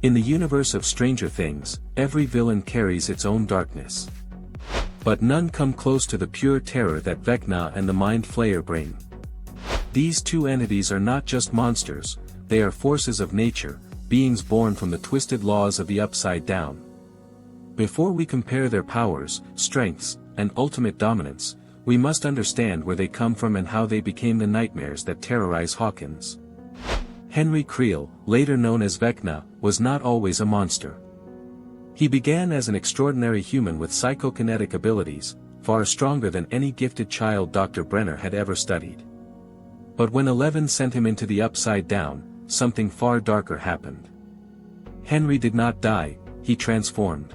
In the universe of Stranger Things, every villain carries its own darkness. But none come close to the pure terror that Vecna and the Mind Flayer bring. These two entities are not just monsters, they are forces of nature, beings born from the twisted laws of the Upside Down. Before we compare their powers, strengths, and ultimate dominance, we must understand where they come from and how they became the nightmares that terrorize Hawkins. Henry Creel, later known as Vecna, was not always a monster. He began as an extraordinary human with psychokinetic abilities, far stronger than any gifted child Dr. Brenner had ever studied. But when 11 sent him into the Upside Down, something far darker happened. Henry did not die, he transformed.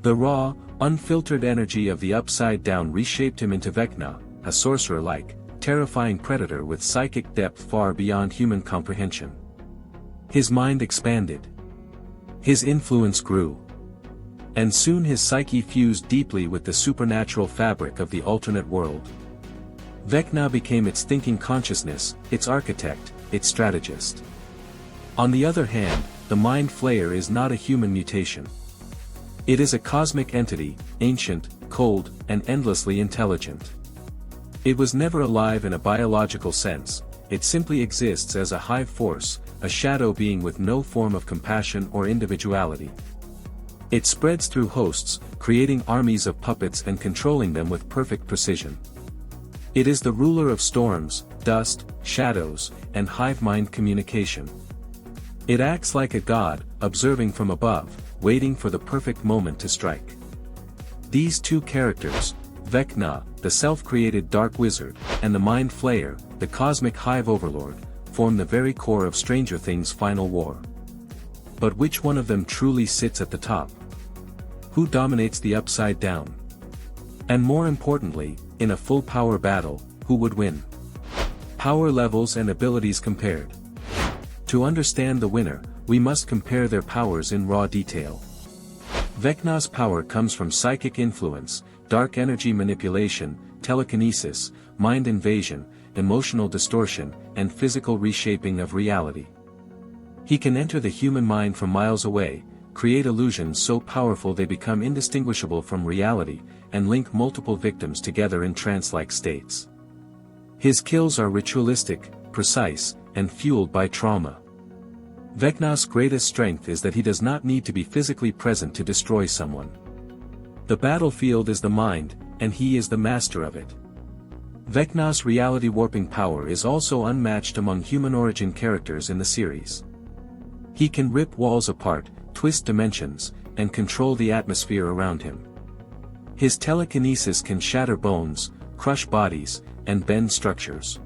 The raw, unfiltered energy of the Upside Down reshaped him into Vecna, a sorcerer-like, terrifying predator with psychic depth far beyond human comprehension. His mind expanded. His influence grew. And soon his psyche fused deeply with the supernatural fabric of the alternate world. Vecna became its thinking consciousness, its architect, its strategist. On the other hand, the Mind Flayer is not a human mutation. It is a cosmic entity, ancient, cold, and endlessly intelligent. It was never alive in a biological sense, it simply exists as a hive force, a shadow being with no form of compassion or individuality. It spreads through hosts, creating armies of puppets and controlling them with perfect precision. It is the ruler of storms, dust, shadows, and hive-mind communication. It acts like a god, observing from above, waiting for the perfect moment to strike. These two characters, Vecna, the self-created dark wizard, and the Mind Flayer, the cosmic hive overlord, form the very core of Stranger Things' final war. But which one of them truly sits at the top? Who dominates the Upside Down? And more importantly, in a full-power battle, who would win? Power levels and abilities compared. To understand the winner, we must compare their powers in raw detail. Vecna's power comes from psychic influence, dark energy manipulation, telekinesis, mind invasion, emotional distortion, and physical reshaping of reality. He can enter the human mind from miles away, create illusions so powerful they become indistinguishable from reality, and link multiple victims together in trance-like states. His kills are ritualistic, precise, and fueled by trauma. Vecna's greatest strength is that he does not need to be physically present to destroy someone. The battlefield is the mind, and he is the master of it. Vecna's reality-warping power is also unmatched among human-origin characters in the series. He can rip walls apart, twist dimensions, and control the atmosphere around him. His telekinesis can shatter bones, crush bodies, and bend structures.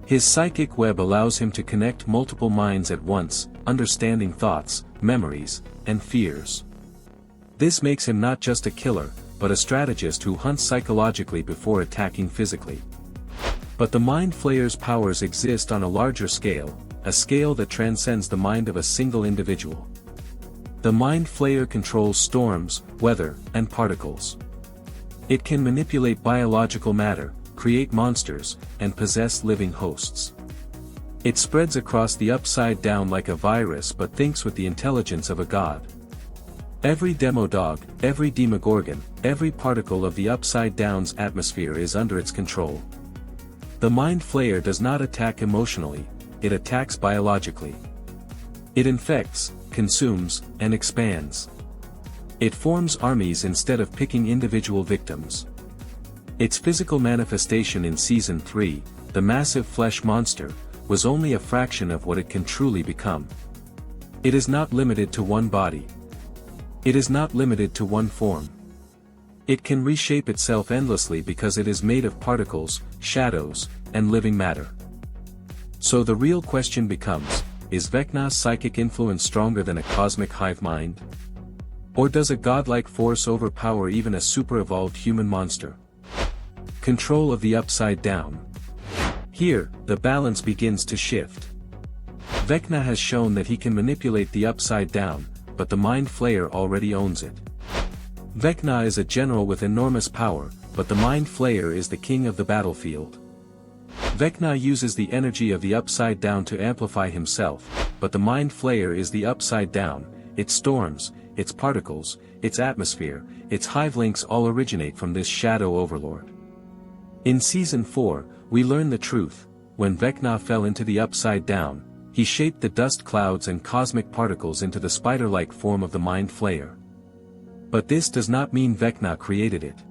His psychic web allows him to connect multiple minds at once, understanding thoughts, memories, and fears. This makes him not just a killer, but a strategist who hunts psychologically before attacking physically. But the Mind Flayer's powers exist on a larger scale, a scale that transcends the mind of a single individual. The Mind Flayer controls storms, weather, and particles. It can manipulate biological matter, create monsters, and possess living hosts. It spreads across the Upside Down like a virus but thinks with the intelligence of a god. Every Demodog, every Demogorgon, every particle of the Upside Down's atmosphere is under its control. The Mind Flayer does not attack emotionally, it attacks biologically. It infects, consumes, and expands. It forms armies instead of picking individual victims. Its physical manifestation in Season 3, the massive flesh monster, was only a fraction of what it can truly become. It is not limited to one body. It is not limited to one form. It can reshape itself endlessly because it is made of particles, shadows, and living matter. So the real question becomes, is Vecna's psychic influence stronger than a cosmic hive mind? Or does a godlike force overpower even a super-evolved human monster? Control of the Upside Down. Here, the balance begins to shift. Vecna has shown that he can manipulate the Upside Down, but the Mind Flayer already owns it. Vecna is a general with enormous power, but the Mind Flayer is the king of the battlefield. Vecna uses the energy of the Upside Down to amplify himself, but the Mind Flayer is the Upside Down, its storms, its particles, its atmosphere, its hive links all originate from this shadow overlord. In Season 4, we learn the truth. When Vecna fell into the Upside Down, he shaped the dust clouds and cosmic particles into the spider-like form of the Mind Flayer. But this does not mean Vecna created it.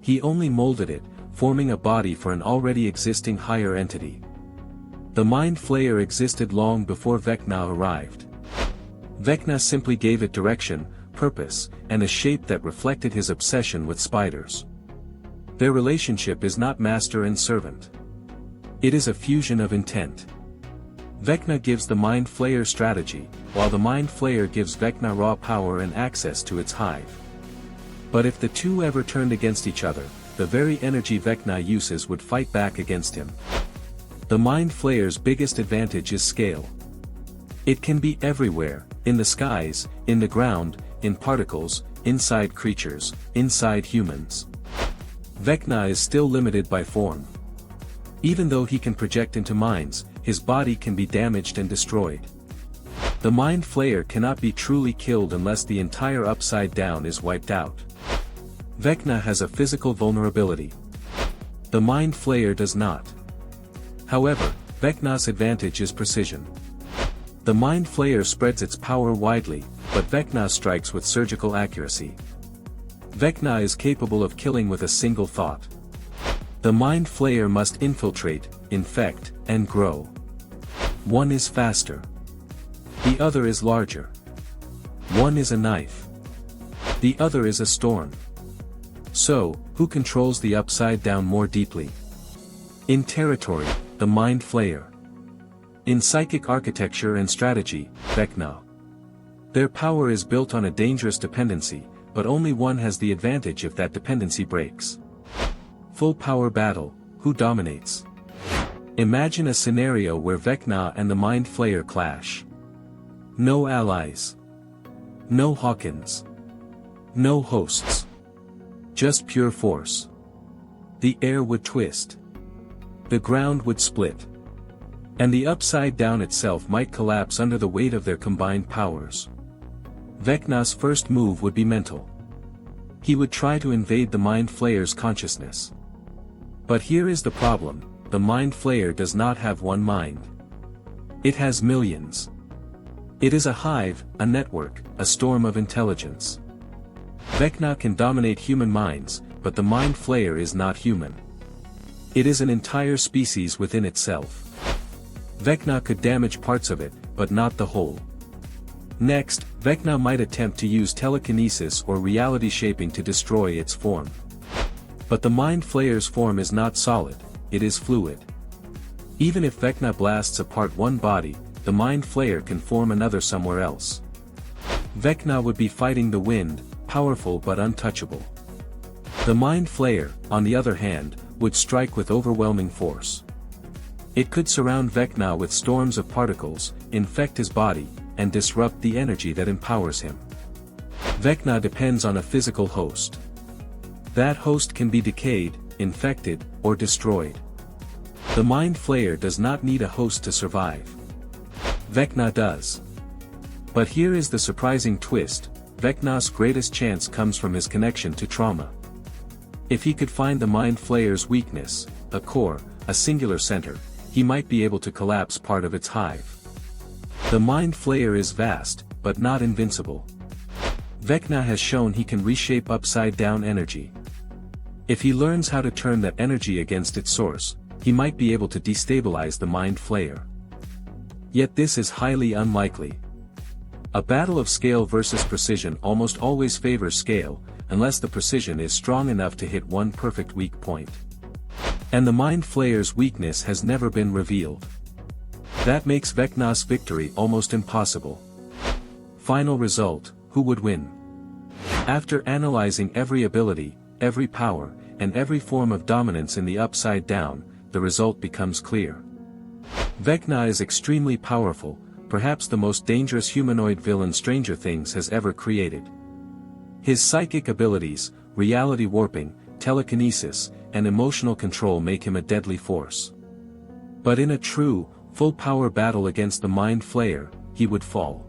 He only molded it, forming a body for an already existing higher entity. The Mind Flayer existed long before Vecna arrived. Vecna simply gave it direction, purpose, and a shape that reflected his obsession with spiders. Their relationship is not master and servant. It is a fusion of intent. Vecna gives the Mind Flayer strategy, while the Mind Flayer gives Vecna raw power and access to its hive. But if the two ever turned against each other, the very energy Vecna uses would fight back against him. The Mind Flayer's biggest advantage is scale. It can be everywhere, in the skies, in the ground, in particles, inside creatures, inside humans. Vecna is still limited by form. Even though he can project into minds, his body can be damaged and destroyed. The Mind Flayer cannot be truly killed unless the entire Upside Down is wiped out. Vecna has a physical vulnerability. The Mind Flayer does not. However, Vecna's advantage is precision. The Mind Flayer spreads its power widely, but Vecna strikes with surgical accuracy. Vecna is capable of killing with a single thought. The Mind Flayer must infiltrate, infect, and grow. One is faster. The other is larger. One is a knife. The other is a storm. So, who controls the Upside Down more deeply? In territory, the Mind Flayer. In psychic architecture and strategy, Vecna. Their power is built on a dangerous dependency, but only one has the advantage if that dependency breaks. Full power battle, who dominates? Imagine a scenario where Vecna and the Mind Flayer clash. No allies. No Hawkins. No hosts. Just pure force. The air would twist. The ground would split. And the Upside Down itself might collapse under the weight of their combined powers. Vecna's first move would be mental. He would try to invade the Mind Flayer's consciousness. But here is the problem, the Mind Flayer does not have one mind. It has millions. It is a hive, a network, a storm of intelligence. Vecna can dominate human minds, but the Mind Flayer is not human. It is an entire species within itself. Vecna could damage parts of it, but not the whole. Next, Vecna might attempt to use telekinesis or reality shaping to destroy its form. But the Mind Flayer's form is not solid, it is fluid. Even if Vecna blasts apart one body, the Mind Flayer can form another somewhere else. Vecna would be fighting the wind, powerful but untouchable. The Mind Flayer, on the other hand, would strike with overwhelming force. It could surround Vecna with storms of particles, infect his body, and disrupt the energy that empowers him. Vecna depends on a physical host. That host can be decayed, infected, or destroyed. The Mind Flayer does not need a host to survive. Vecna does. But here is the surprising twist, Vecna's greatest chance comes from his connection to trauma. If he could find the Mind Flayer's weakness, a core, a singular center, he might be able to collapse part of its hive. The Mind Flayer is vast, but not invincible. Vecna has shown he can reshape Upside Down energy. If he learns how to turn that energy against its source, he might be able to destabilize the Mind Flayer. Yet this is highly unlikely. A battle of scale versus precision almost always favors scale, unless the precision is strong enough to hit one perfect weak point. And the Mind Flayer's weakness has never been revealed. That makes Vecna's victory almost impossible. Final result, who would win? After analyzing every ability, every power, and every form of dominance in the Upside Down, the result becomes clear. Vecna is extremely powerful, perhaps the most dangerous humanoid villain Stranger Things has ever created. His psychic abilities, reality warping, telekinesis, and emotional control make him a deadly force. But in a true, full-power battle against the Mind Flayer, he would fall.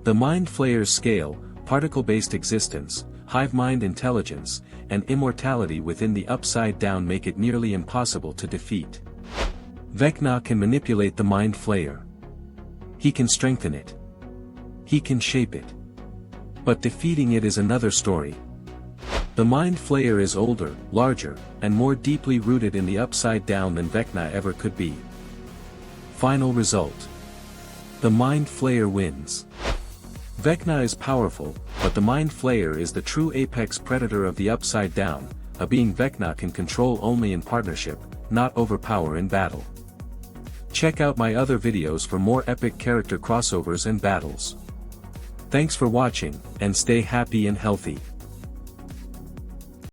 The Mind Flayer's scale, particle-based existence, hive-mind intelligence, and immortality within the Upside Down make it nearly impossible to defeat. Vecna can manipulate the Mind Flayer. He can strengthen it. He can shape it. But defeating it is another story. The Mind Flayer is older, larger, and more deeply rooted in the Upside Down than Vecna ever could be. Final result. The Mind Flayer wins. Vecna is powerful, but the Mind Flayer is the true apex predator of the Upside Down, a being Vecna can control only in partnership, not overpower in battle. Check out my other videos for more epic character crossovers and battles. Thanks for watching, and stay happy and healthy.